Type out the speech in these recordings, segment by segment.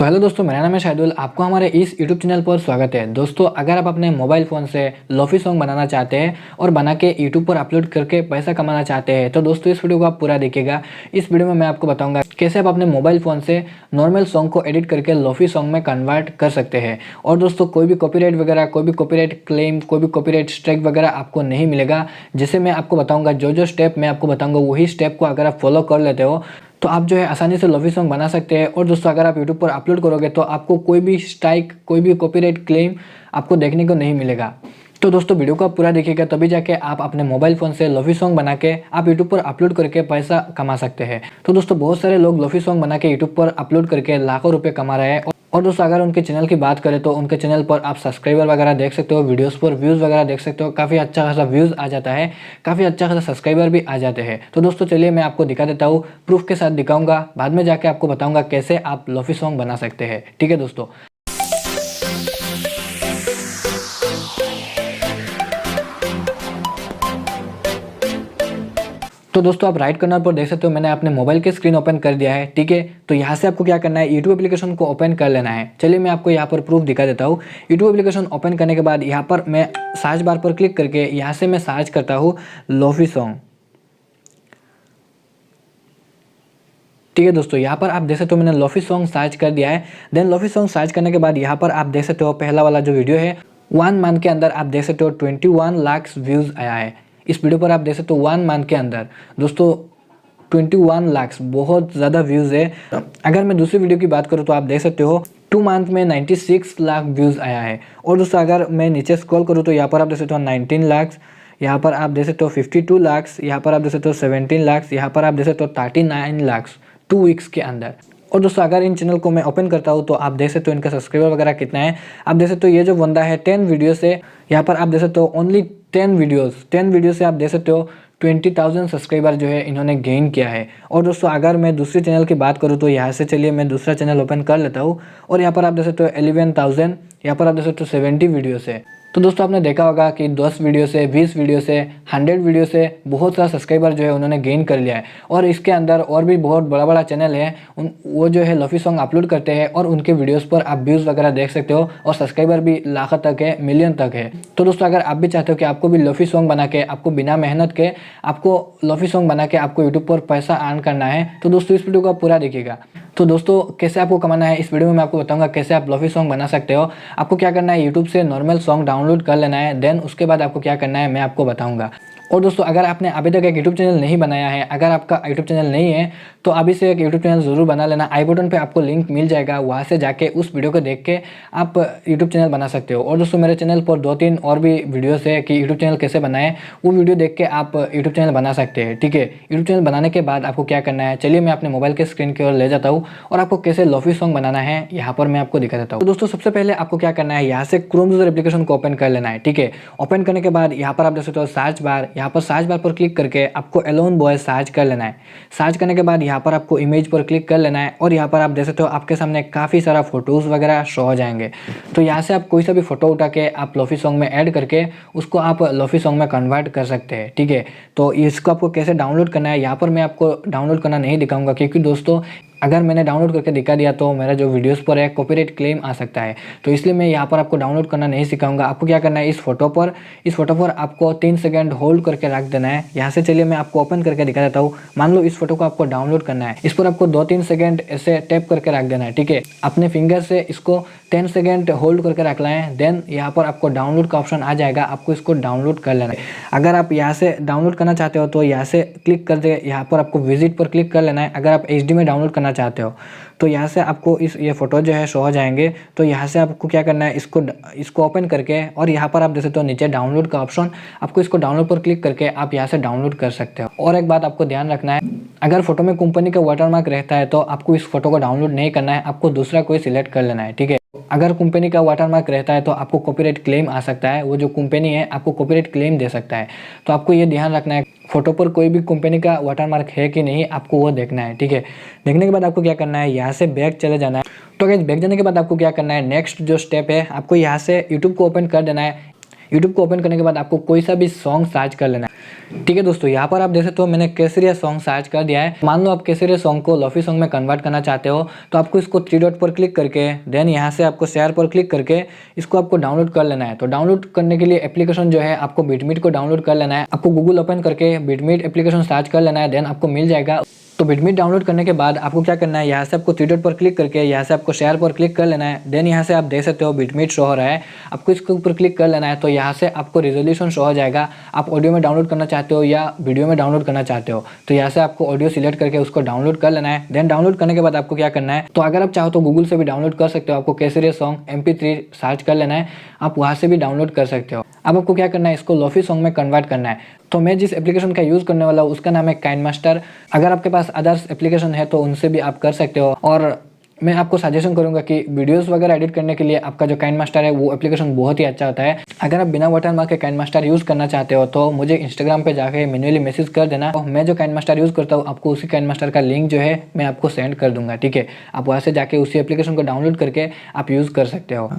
So hello दोस्तों, मेरा नाम है शाहिदुल। आपको हमारे इस यूट्यूब चैनल पर स्वागत है। दोस्तों, अगर आप अपने मोबाइल फ़ोन से लोफी सॉन्ग बनाना चाहते हैं और बना के यूट्यूब पर अपलोड करके पैसा कमाना चाहते हैं तो दोस्तों इस वीडियो को आप पूरा देखिएगा। इस वीडियो में मैं आपको बताऊंगा कैसे आप अपने मोबाइल फ़ोन से नॉर्मल सॉन्ग को एडिट करके लोफी सॉन्ग में कन्वर्ट कर सकते हैं। और दोस्तों, कोई भी कॉपीराइट वगैरह, कोई भी कॉपीराइट क्लेम, कोई भी कॉपीराइट स्ट्राइक वगैरह आपको नहीं मिलेगा। जिसे मैं आपको बताऊँगा, जो स्टेप मैं आपको बताऊँगा वही स्टेप को अगर आप फॉलो कर लेते हो तो आप जो है आसानी से लोफी सॉन्ग बना सकते हैं। और दोस्तों, अगर आप यूट्यूब पर अपलोड करोगे तो आपको कोई भी स्ट्राइक, कोई भी कॉपीराइट क्लेम आपको देखने को नहीं मिलेगा। तो दोस्तों, वीडियो को आप पूरा देखिएगा, तभी जाके आप अपने मोबाइल फ़ोन से लोफी सॉन्ग बना के आप यूट्यूब पर अपलोड करके पैसा कमा सकते हैं। तो दोस्तों, बहुत सारे लोग लोफी सॉन्ग बना के यूट्यूब पर अपलोड करके लाखों रुपये कमा रहे हैं। और दोस्तों, अगर उनके चैनल की बात करें तो उनके चैनल पर आप सब्सक्राइबर वगैरह देख सकते हो, वीडियोस पर व्यूज़ वगैरह देख सकते हो। काफ़ी अच्छा खासा व्यूज़ आ जाता है, काफ़ी अच्छा खासा सब्सक्राइबर भी आ जाते हैं। तो दोस्तों चलिए मैं आपको दिखा देता हूँ, प्रूफ के साथ दिखाऊंगा, बाद में जाके आपको बताऊंगा कैसे आप लोफी सॉन्ग बना सकते हैं। ठीक है दोस्तों। तो दोस्तों, आप राइट कॉर्नर पर देख सकते हो मैंने अपने मोबाइल की स्क्रीन ओपन कर दिया है। ठीक है, तो यहाँ से आपको क्या करना है, यूट्यूब एप्लीकेशन को ओपन कर लेना है। चलिए मैं आपको यहाँ पर प्रूफ दिखा देता हूँ। यूट्यूब एप्लीकेशन ओपन करने के बाद यहाँ पर मैं सर्च बार पर क्लिक करके यहाँ से मैं सर्च करता हूँ लोफी सॉन्ग। ठीक है दोस्तों, यहाँ पर आप देख सकते हो मैंने लोफी सॉन्ग सर्च कर दिया है। देन लोफी सॉन्ग सर्च करने के बाद यहाँ पर आप देख सकते हो पहला वाला जो वीडियो है 1 मंथ के अंदर आप देख सकते हो 21 लाख व्यूज़ आया है। इस वीडियो पर आप देख सकते हो 1 मंथ के अंदर दोस्तों 21 लाख, बहुत ज़्यादा व्यूज़ है। अगर मैं दूसरी वीडियो की बात करूँ तो आप देख सकते हो 2 मंथ में 96 लाख व्यूज़ आया है। और दोस्तों, अगर मैं नीचे स्क्रॉल करूँ तो यहाँ पर आप देख सकते हो 19 लाख, यहाँ पर आप देख सकते हो 52 लाख, यहाँ पर आप देख सकते हो 17 लाख, यहाँ पर आप देख सकते हो 39 लाख 2 वीक्स के अंदर। और दोस्तों, अगर इन चैनल को मैं ओपन करता हूँ तो आप देख सकते हो इनका सब्सक्राइबर वगैरह कितना है। आप देख सकते हो ये जो बंदा है 10 वीडियो से, यहाँ पर आप देख सकते हो ओनली 10 वीडियो से आप देख सकते हो 20,000 सब्सक्राइबर जो है इन्होंने गेन किया है। और दोस्तों, अगर मैं दूसरे चैनल की बात करूँ तो यहाँ से चलिए मैं दूसरा चैनल ओपन कर लेता हूँ। और यहाँ पर आप देख सकते हो 11,000, यहाँ पर आप देख सकते हो 70 वीडियो से। तो दोस्तों, आपने देखा होगा कि 10 वीडियो से, 20 वीडियो से, 100 वीडियो से बहुत सारा सब्सक्राइबर जो है उन्होंने गेन कर लिया है। और इसके अंदर और भी बहुत बड़ा बड़ा चैनल है, वो जो है लोफी सॉन्ग अपलोड करते हैं और उनके वीडियोस पर आप व्यूज़ वगैरह देख सकते हो और सब्सक्राइबर भी लाख तक है, मिलियन तक है। तो दोस्तों, अगर आप भी चाहते हो कि आपको भी लोफी सॉन्ग बना के, आपको बिना मेहनत के आपको लोफी सॉन्ग बना के आपको यूट्यूब पर पैसा अर्न करना है तो दोस्तों इस वीडियो को आप पूरा देखिएगा। तो दोस्तों, कैसे आपको कमाना है इस वीडियो में मैं आपको बताऊंगा कैसे आप लोफी सॉन्ग बना सकते हो। आपको क्या करना है, यूट्यूब से नॉर्मल सॉन्ग डाउनलोड कर लेना है। देन उसके बाद आपको क्या करना है मैं आपको बताऊंगा। और दोस्तों, अगर आपने अभी तक एक यूट्यूब चैनल नहीं बनाया है, अगर आपका यूट्यूब चैनल नहीं है तो अभी से एक यूट्यूब चैनल ज़रूर बना लेना। आई बटन पे आपको लिंक मिल जाएगा, वहाँ से जाके उस वीडियो को देख के आप यूट्यूब चैनल बना सकते हो। और दोस्तों, मेरे चैनल पर 2-3 और भी वीडियोस है कि यूट्यूब चैनल कैसे बनाएं, वो वीडियो देख के आप यूट्यूब चैनल बना सकते हैं। ठीक है, यूट्यूब चैनल बनाने के बाद आपको क्या करना है, चलिए मैं अपने मोबाइल के स्क्रीन की ओर ले जाता हूँ और आपको कैसे लोफी सॉन्ग बनाना है यहाँ पर मैं आपको दिखा देता हूँ। तो दोस्तों, सबसे पहले आपको क्या करना है, यहाँ से क्रोम ब्राउज़र एप्लीकेशन को ओपन कर लेना है। ठीक है, ओपन करने के बाद यहाँ पर आप देख सकते हो सर्च बार, यहाँ पर सर्च बार पर क्लिक करके आपको एलोन बॉय सर्च कर लेना है। सर्च करने के बाद यहाँ पर आपको इमेज पर क्लिक कर लेना है और यहाँ पर आप देख सकते हो आपके सामने काफ़ी सारा फोटोज़ वगैरह शो हो जाएंगे। तो यहाँ से आप कोई सा भी फोटो उठा के आप लोफी सॉन्ग में ऐड करके उसको आप लोफी सॉन्ग में कन्वर्ट कर सकते हैं। ठीक है, तो इसको आपको कैसे डाउनलोड करना है यहाँ पर मैं आपको डाउनलोड करना नहीं दिखाऊंगा, क्योंकि दोस्तों अगर मैंने डाउनलोड करके दिखा दिया तो मेरा जो वीडियोस पर है कॉपीराइट क्लेम आ सकता है। तो इसलिए मैं यहाँ पर आपको डाउनलोड करना नहीं सिखाऊंगा। आपको क्या करना है, इस फोटो पर आपको 3 सेकंड होल्ड करके रख देना है। यहाँ से चलिए मैं आपको ओपन करके दिखा देता हूँ। मान लो इस फोटो को आपको डाउनलोड करना है, इस पर आपको 2-3 सेकंड ऐसे टैप करके रख देना है। ठीक है, अपने फिंगर से इसको 10 सेकंड होल्ड करके रख लें। देन यहाँ पर आपको डाउनलोड का ऑप्शन आ जाएगा, आपको इसको डाउनलोड कर लेना है। अगर आप यहाँ से डाउनलोड करना चाहते हो तो यहाँ से क्लिक कर दे, यहाँ पर आपको विजिट पर क्लिक कर लेना है। अगर आप HD में डाउनलोड करना चाहते हो तो यहाँ से आपको ये फोटो जो है शो हो जाएंगे। तो यहाँ से आपको क्या करना है, इसको ओपन करके और यहाँ पर आप देख सकते हो नीचे डाउनलोड का ऑप्शन, आपको इसको डाउनलोड पर क्लिक करके आप यहाँ से डाउनलोड कर सकते हो। और एक बात आपको ध्यान रखना है, अगर फोटो में कंपनी का वाटरमार्क रहता है तो आपको इस फोटो को डाउनलोड नहीं करना है, आपको दूसरा कोई सिलेक्ट कर लेना है। ठीक है, अगर कंपनी का वाटरमार्क रहता है तो आपको कॉपीराइट क्लेम आ सकता है, वो जो कंपनी है आपको कॉपीराइट क्लेम दे सकता है। तो आपको ये ध्यान रखना है, फोटो पर कोई भी कंपनी का वाटरमार्क है कि नहीं आपको वो देखना है। ठीक है, देखने के बाद आपको क्या करना है, यहाँ से बैक चले जाना है। तो गाइस, बैक जाने के बाद आपको क्या करना है, नेक्स्ट जो स्टेप है आपको यहाँ से यूट्यूब को ओपन कर देना है। यूट्यूब को ओपन करने के बाद आपको कोई सा भी सॉन्ग सर्च कर लेना है। ठीक है दोस्तों, यहाँ पर आप देख सकते हो मैंने केसरिया सॉन्ग सर्च कर दिया है। मान लो आप केसरिया सॉन्ग को लोफी सॉन्ग में कन्वर्ट करना चाहते हो तो आपको इसको 3 डॉट पर क्लिक करके देन यहाँ से आपको शेयर पर क्लिक करके इसको आपको डाउनलोड कर लेना है। तो डाउनलोड करने के लिए एप्लीकेशन जो है आपको बिटमीट को डाउनलोड कर लेना है। आपको गूगल ओपन करके बिटमीट एप्लीकेशन सर्च कर लेना है, देन आपको मिल जाएगा। तो बिटमीट डाउनलोड करने के बाद आपको क्या करना है, यहाँ से आपको 3 डॉट पर क्लिक करके यहाँ से आपको शेयर पर क्लिक कर लेना है। देन यहाँ से आप देख सकते हो बिटमीट शो हो रहा है, आपको इसके ऊपर क्लिक कर लेना है। तो यहाँ से आपको रेजोल्यूशन शो हो जाएगा, आप ऑडियो में डाउनलोड करना चाहते हो या वीडियो में डाउनलोड करना चाहते हो। तो यहाँ से आपको ऑडियो सिलेक्ट करके उसको डाउनलोड कर लेना है। देन डाउनलोड करने के बाद आपको क्या करना है, तो अगर आप चाहो तो गूगल से भी डाउनलोड कर सकते हो। आपको केसरिया सॉन्ग MP3 सर्च कर लेना है, आप वहाँ से भी डाउनलोड कर सकते हो। अब आपको क्या करना है, इसको लोफी सॉन्ग में कन्वर्ट करना है। तो मैं जिस एप्लीकेशन का यूज़ करने वाला हूँ उसका नाम है काइनमास्टर। अगर आपके पास अदर्स एप्लीकेशन है तो उनसे भी आप कर सकते हो। और मैं आपको सजेशन करूंगा कि वीडियोस वगैरह एडिट करने के लिए आपका जो काइनमास्टर है वो एप्लीकेशन बहुत ही अच्छा होता है। अगर आप बिना वाटरमार्क के काइनमास्टर यूज़ करना चाहते हो तो मुझे इंस्टाग्राम पे जाके मैन्युअली मैसेज कर देना। तो मैं जो काइनमास्टर यूज़ करता हूँ आपको उसी काइनमास्टर का लिंक जो है मैं आपको सेंड कर दूंगा। ठीक है, आप वहाँ से जाके उसी एप्लीकेशन को डाउनलोड करके आप यूज़ कर सकते हो।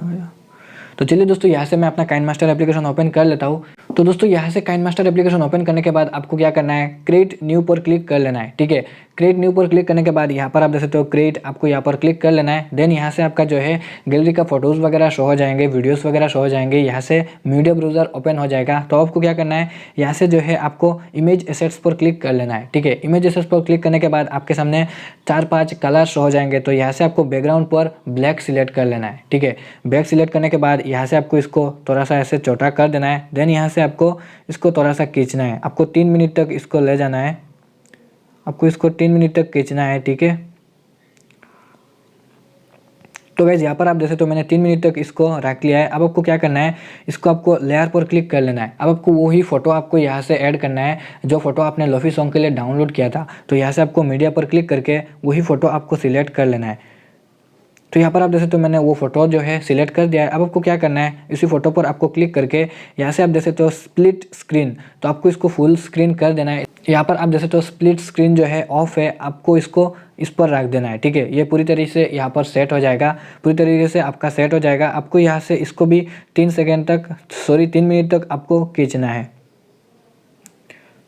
तो चलिए दोस्तों, यहाँ से मैं अपना काइनमास्टर एप्लीकेशन ओपन कर लेता हूँ। तो दोस्तों यहाँ से काइनमास्टर एप्लीकेशन ओपन करने के बाद आपको क्या करना है, क्रिएट न्यू पर क्लिक कर लेना है। ठीक है, क्रिएट न्यू पर क्लिक करने के बाद यहाँ पर आप देख सकते हो क्रिएट, आपको यहाँ पर क्लिक कर लेना है। देन यहाँ से आपका जो है गैलरी का फोटोज़ वगैरह शो हो जाएंगे, वीडियोस वगैरह शो हो जाएंगे। यहाँ से मीडिया ब्राउज़र ओपन हो जाएगा। तो आपको क्या करना है, यहाँ से जो है आपको इमेज एसेट्स पर क्लिक कर लेना है। ठीक है, इमेज एसेट्स पर क्लिक करने के बाद आपके सामने 4-5 कलर शो हो जाएंगे। तो यहाँ से आपको बैकग्राउंड पर ब्लैक सिलेक्ट कर लेना है। ठीक है, ब्लैक सिलेक्ट करने के बाद यहाँ से आपको इसको थोड़ा सा ऐसे छोटा कर देना है। देन यहाँ से आपको इसको थोड़ा सा खींचना है, आपको 3 मिनट तक इसको ले जाना है, आपको इसको 3 मिनट तक खींचना है। ठीक है, तो गाइस यहाँ पर आप जैसे तो मैंने 3 मिनट तक इसको रख लिया है। अब आपको क्या करना है, इसको आपको लेयर पर क्लिक कर लेना है। अब आपको वही फोटो आपको यहाँ से ऐड करना है जो फोटो आपने लोफी सॉन्ग के लिए डाउनलोड किया था। तो यहाँ से आपको मीडिया पर क्लिक करके वही फोटो आपको सिलेक्ट कर लेना है। तो यहाँ पर आप जैसे तो मैंने वो फोटो जो है सिलेक्ट कर दिया है। अब आपको क्या करना है, इसी फोटो पर आपको क्लिक करके यहाँ से आप जैसे तो स्प्लिट स्क्रीन, तो आपको इसको फुल स्क्रीन कर देना है। यहाँ पर आप जैसे तो स्प्लिट स्क्रीन जो है ऑफ है, आपको इसको इस पर रख देना है। ठीक है, ये पूरी तरीके से यहाँ पर सेट हो जाएगा, पूरी तरीके से आपका सेट हो जाएगा। आपको यहाँ से इसको भी 3 मिनट तक आपको खींचना है।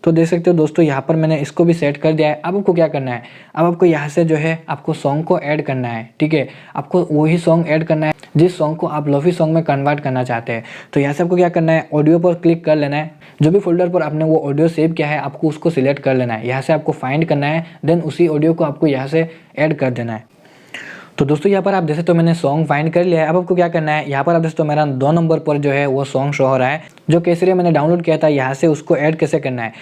तो देख सकते हो दोस्तों, यहाँ पर मैंने इसको भी सेट कर दिया है। अब आपको क्या करना है, अब आपको यहाँ से जो है आपको सॉन्ग को ऐड करना है। ठीक है, आपको वही सॉन्ग ऐड करना है जिस सॉन्ग को आप लोफी सॉन्ग में कन्वर्ट करना चाहते हैं। तो यहाँ से आपको क्या करना है, ऑडियो पर क्लिक कर लेना है। जो भी फोल्डर पर आपने वो ऑडियो सेव किया है आपको उसको सिलेक्ट कर लेना है। यहाँ से आपको फाइंड करना है, देन उसी ऑडियो को आपको यहाँ से ऐड कर देना है। तो दोस्तों यहाँ पर आप जैसे तो मैंने सॉन्ग फाइंड कर लिया है। अब आपको क्या करना है, यहाँ पर आप जैसे तो मेरा 2 नंबर पर जो है वो सॉन्ग शो हो रहा है जो केसरिया मैंने डाउनलोड किया था। यहाँ से उसको ऐड कैसे करना है,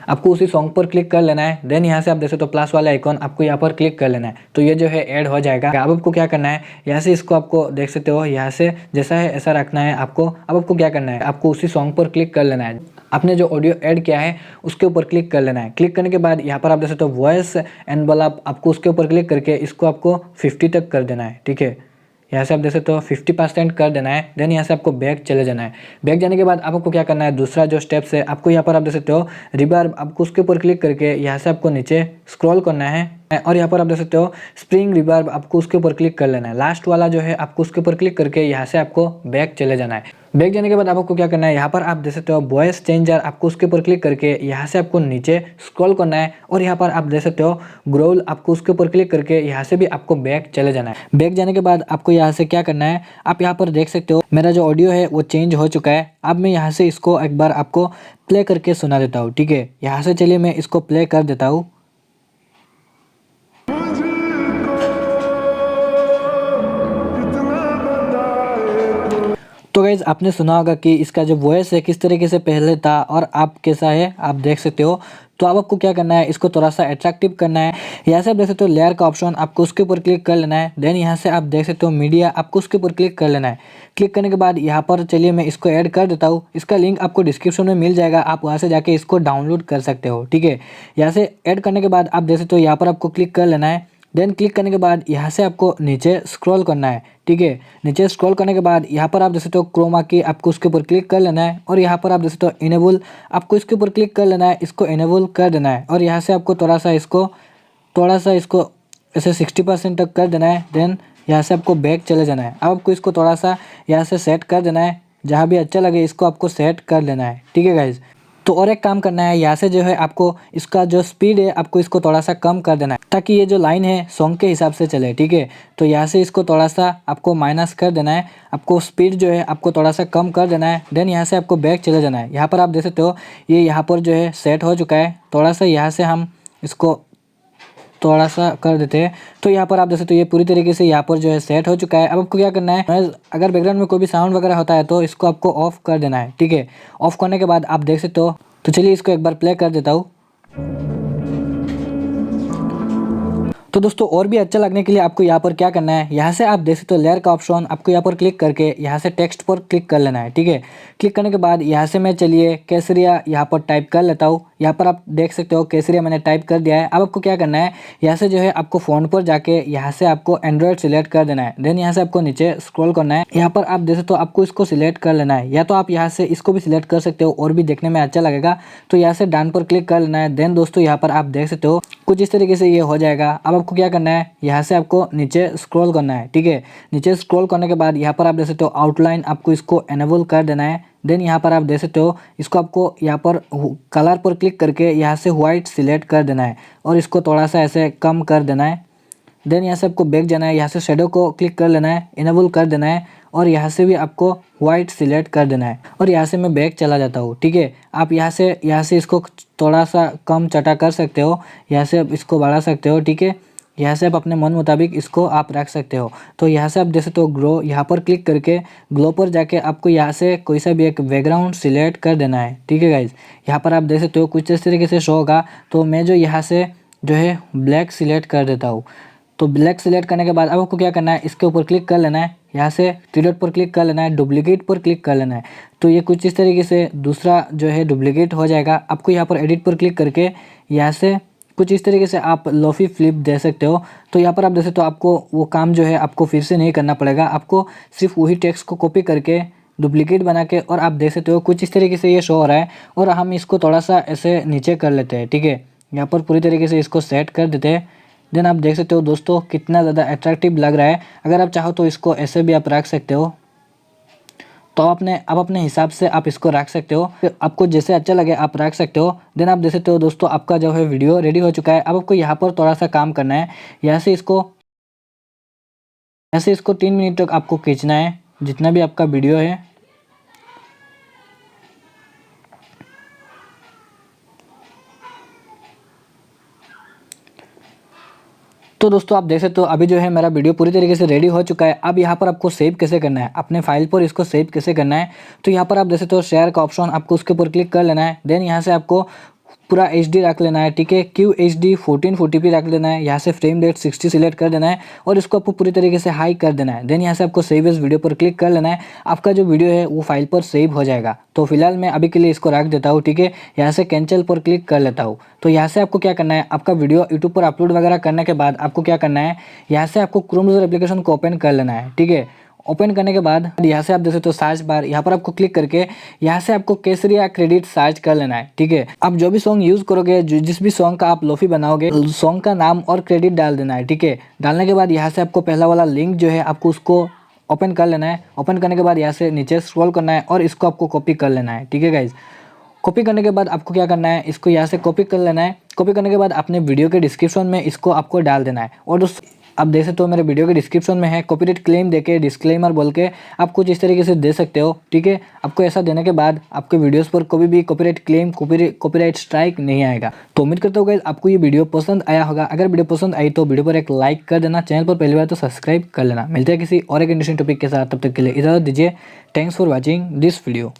आपको उसी सॉन्ग पर क्लिक कर लेना है। देन यहाँ से आप जैसे तो प्लस वाले आइकॉन आपको यहाँ पर क्लिक कर लेना है, तो ये जो है ऐड हो जाएगा। अब आपको क्या करना है, यहाँ से इसको आपको देख सकते हो यहाँ से जैसा है ऐसा रखना है आपको। अब आपको क्या करना है, आपको उसी सॉन्ग पर क्लिक कर लेना है, आपने जो ऑडियो ऐड किया है उसके ऊपर क्लिक कर लेना है। क्लिक करने के बाद यहाँ पर आप जैसे तो वॉइस एनवलप, आपको उसके ऊपर क्लिक करके इसको आपको 50 तक कर देना है। ठीक है, यहाँ से आप जैसे तो 50% कर देना है। देन यहाँ से आपको बैक चले जाना है। बैक जाने के बाद आपको क्या करना है, दूसरा जो स्टेप्स है आपको यहाँ पर आप देख सकते हो रिवर्ब, आपको उसके ऊपर क्लिक करके यहाँ से आपको नीचे स्क्रॉल करना है और यहाँ पर आप देख सकते हो स्प्रिंग रिवर्ब, आपको उसके ऊपर क्लिक कर लेना है। लास्ट वाला जो है आपको उसके ऊपर क्लिक करके यहाँ से आपको बैक चले जाना है। बैक जाने के बाद आपको क्या करना है, यहाँ पर आप देख सकते हो वॉइस चेंजर, आपको उसके ऊपर क्लिक करके यहाँ से आपको नीचे स्क्रॉल करना है और यहाँ पर आप देख सकते हो ग्रोल, आपको उसके ऊपर क्लिक करके यहाँ से भी आपको बैक चले जाना है। बैक जाने के बाद आपको यहाँ से क्या करना है, आप यहाँ पर देख सकते हो मेरा जो ऑडियो है वो चेंज हो चुका है। अब मैं यहाँ से इसको एक बार आपको प्ले करके सुना देता हूँ। ठीक है, यहाँ से चलिए मैं इसको प्ले कर देता हूँ। तो गाइज आपने सुना होगा कि इसका जो वॉइस है किस तरीके से पहले था और अब कैसा है, आप देख सकते हो। तो अब आपको क्या करना है, इसको थोड़ा सा अट्रैक्टिव करना है। यहाँ से आप देख सकते हो लेयर का ऑप्शन, आपको उसके ऊपर क्लिक कर लेना है। देन यहाँ से आप देख सकते हो मीडिया, आपको उसके ऊपर क्लिक कर लेना है। क्लिक करने के बाद यहाँ पर चलिए मैं इसको ऐड कर देता हूँ। इसका लिंक आपको डिस्क्रिप्शन में मिल जाएगा, आप वहाँ से जाके इसको डाउनलोड कर सकते हो। ठीक है, यहाँ से ऐड करने के बाद आप देख सकते हो यहाँ पर आपको क्लिक कर लेना है। देन क्लिक करने के बाद यहाँ से आपको नीचे स्क्रॉल करना है। ठीक है, नीचे स्क्रॉल करने के बाद यहाँ पर आप जैसे तो क्रोमा की, आपको उसके ऊपर क्लिक कर लेना है और यहाँ पर आप जैसे तो इनेबल, आपको इसके ऊपर क्लिक कर लेना है, इसको इनेबल कर देना है और यहाँ से आपको थोड़ा सा इसको ऐसे 60% तक कर देना है। देन यहाँ से आपको बैक चले जाना है। अब आपको इसको थोड़ा सा यहाँ से सेट कर देना है, जहाँ भी अच्छा लगे इसको आपको सेट कर लेना है। ठीक है गाइज, तो और एक काम करना है, यहाँ से जो है आपको इसका जो स्पीड है आपको इसको थोड़ा सा कम कर देना है ताकि ये जो लाइन है सॉन्ग के हिसाब से चले, ठीक है। तो यहाँ से इसको थोड़ा सा आपको माइनस कर देना है, आपको स्पीड जो है आपको थोड़ा सा कम कर देना है। देन यहाँ से आपको बैक चले जाना है। यहाँ पर आप देख सकते हो ये यहाँ पर जो है सेट हो चुका है। थोड़ा सा यहाँ से हम इसको थोड़ा सा कर देते हैं। तो यहाँ पर आप देख सकते हो ये पूरी तरीके से यहाँ पर जो है सेट हो चुका है। अब आपको क्या करना है, अगर बैकग्राउंड में कोई भी साउंड वगैरह होता है तो इसको आपको ऑफ कर देना है, ठीक है। ऑफ करने के बाद आप देख सकते हो। तो चलिए इसको एक बार प्ले कर देता हूँ। तो दोस्तों और भी अच्छा लगने के लिए आपको यहाँ पर क्या करना है, यहाँ से आप देख सकते हो लेयर का ऑप्शन, आपको यहाँ पर क्लिक करके यहाँ से टेक्स्ट पर क्लिक कर लेना है, ठीक है। क्लिक करने के बाद यहाँ से मैं चलिए केसरिया यहाँ पर टाइप कर लेता हूँ। यहाँ पर आप देख सकते हो केसरिया मैंने टाइप कर दिया है। अब आपको क्या करना है, यहाँ से जो है आपको फ़ोन पर जाके यहाँ से आपको एंड्रॉयड सिलेक्ट कर देना है। देन यहाँ से आपको नीचे स्क्रॉल करना है। यहाँ पर आप देख सकते हो आपको इसको सिलेक्ट कर लेना है, या तो आप यहाँ से इसको भी सिलेक्ट कर सकते हो और भी देखने में अच्छा लगेगा। तो यहाँ से डन पर क्लिक कर लेना है। देन दोस्तों यहाँ पर आप देख सकते हो कुछ इस तरीके से ये हो जाएगा। अब आपको क्या करना है, यहाँ से आपको नीचे स्क्रॉल करना है, ठीक है। नीचे स्क्रॉल करने के बाद यहाँ पर आप देख सकते हो आउटलाइन, आपको इसको एनेबल कर देना है। देन यहाँ पर आप देख सकते हो इसको आपको यहाँ पर कलर पर क्लिक करके यहाँ से वाइट सिलेक्ट कर देना है और इसको थोड़ा सा ऐसे कम कर देना है। देन यहाँ से आपको बैक जाना है, यहाँ से शेडो को क्लिक कर लेना है, इनेबल कर देना है और यहाँ से भी आपको वाइट सिलेक्ट कर देना है। और यहाँ से मैं बैक चला जाता हूँ, ठीक है। आप यहाँ से इसको थोड़ा सा कम चटा कर सकते हो, यहाँ से आप इसको बढ़ा सकते हो, ठीक है। यहाँ से आप अपने मन मुताबिक इसको आप रख सकते हो। तो यहाँ से आप देख सकते हो ग्लो, यहाँ पर क्लिक करके ग्लो पर जाके आपको यहाँ से कोई सा भी एक बैकग्राउंड सिलेक्ट कर देना है, ठीक है गाइज। यहाँ पर आप देख सकते हो कुछ इस तरीके से शो होगा। तो मैं जो यहाँ से जो है ब्लैक सिलेक्ट कर देता हूँ। तो ब्लैक सिलेक्ट करने के बाद अब आपको क्या करना है, इसके ऊपर क्लिक कर लेना है, यहाँ से थ्री डॉट पर क्लिक कर लेना है, डुप्लीकेट पर क्लिक कर लेना है। तो ये कुछ इस तरीके से दूसरा जो है डुप्लीकेट हो जाएगा। आपको यहाँ पर एडिट पर क्लिक करके यहाँ से कुछ इस तरीके से आप लोफी फ्लिप दे सकते हो। तो यहाँ पर आप देख सकते हो आपको वो काम जो है आपको फिर से नहीं करना पड़ेगा, आपको सिर्फ वही टेक्स्ट को कॉपी करके डुप्लीकेट बना के, और आप देख सकते हो कुछ इस तरीके से ये शो हो रहा है। और हम इसको थोड़ा सा ऐसे नीचे कर लेते हैं, ठीक है। यहाँ पर पूरी तरीके से इसको सेट कर देते हैं। देन आप देख सकते हो दोस्तों कितना ज़्यादा अट्रैक्टिव लग रहा है। अगर आप चाहो तो इसको ऐसे भी आप रख सकते हो। तो आप अपने हिसाब से आप इसको रख सकते हो, आपको जैसे अच्छा लगे आप रख सकते हो। देन आप देख सकते हो दोस्तों आपका जो है वीडियो रेडी हो चुका है। अब आपको यहाँ पर थोड़ा सा काम करना है, यहाँ से इसको 3 मिनट तक आपको खींचना है, जितना भी आपका वीडियो है। तो दोस्तों आप देख सकते हो अभी जो है मेरा वीडियो पूरी तरीके से रेडी हो चुका है। अब यहाँ पर आपको सेव कैसे करना है, अपने फाइल पर इसको सेव कैसे करना है। तो यहाँ पर आप देख सकते हो शेयर का ऑप्शन, आपको उसके ऊपर क्लिक कर लेना है। देन यहाँ से आपको पूरा HD रख लेना है, ठीक है। QHD 1440p रख लेना है। यहाँ से फ्रेम रेट 60 सिलेक्ट कर देना है और इसको आपको पूरी तरीके से हाई कर देना है। देन यहाँ से आपको सेव एज वीडियो पर क्लिक कर लेना है। आपका जो वीडियो है वो फाइल पर सेव हो जाएगा। तो फिलहाल मैं अभी के लिए इसको रख देता हूँ, ठीक है। यहाँ से कैंसिल पर क्लिक कर लेता हूँ। तो यहाँ से आपको क्या करना है, आपका वीडियो यूट्यूब पर अपलोड वगैरह करने के बाद आपको क्या करना है, यहाँ से आपको क्रोम ब्राउज़र एप्लीकेशन को ओपन कर लेना है, ठीक है। ओपन करने के बाद यहाँ से आप देख सकते हो सर्च बार, यहाँ पर आपको क्लिक करके यहाँ से आपको केसरिया क्रेडिट सर्च कर लेना है, ठीक है। आप जो भी सॉन्ग यूज़ करोगे, जिस भी सॉन्ग का आप लोफी बनाओगे, सॉन्ग का नाम और क्रेडिट डाल देना है, ठीक है। डालने के बाद यहाँ से आपको पहला वाला लिंक जो है आपको उसको ओपन कर लेना है। ओपन करने के बाद यहाँ से नीचे स्क्रॉल करना है और इसको आपको कॉपी कर लेना है, ठीक है गाइज। कॉपी करने के बाद आपको क्या करना है, इसको यहाँ से कॉपी कर लेना है। कॉपी करने के बाद अपने वीडियो के डिस्क्रिप्शन में इसको आपको डाल देना है। और आप देख सकते हो मेरे वीडियो के डिस्क्रिप्शन में है, कॉपीराइट क्लेम देके डिस्क्लेमर बोल के आप कुछ इस तरीके से दे सकते हो, ठीक है। आपको ऐसा देने के बाद आपके वीडियोस पर कभी भी कॉपीराइट क्लेम, कॉपीराइट स्ट्राइक नहीं आएगा। तो उम्मीद करता हूँ गाइस आपको ये वीडियो पसंद आया होगा। अगर वीडियो पसंद आई तो वीडियो पर एक लाइक कर देना, चैनल पर पहली बार तो सब्सक्राइब कर लेना। मिलते हैं किसी और एक इंटरेस्टिंग टॉपिक के साथ, तब तक के लिए इजाज़त दीजिए। Thanks for watching this video.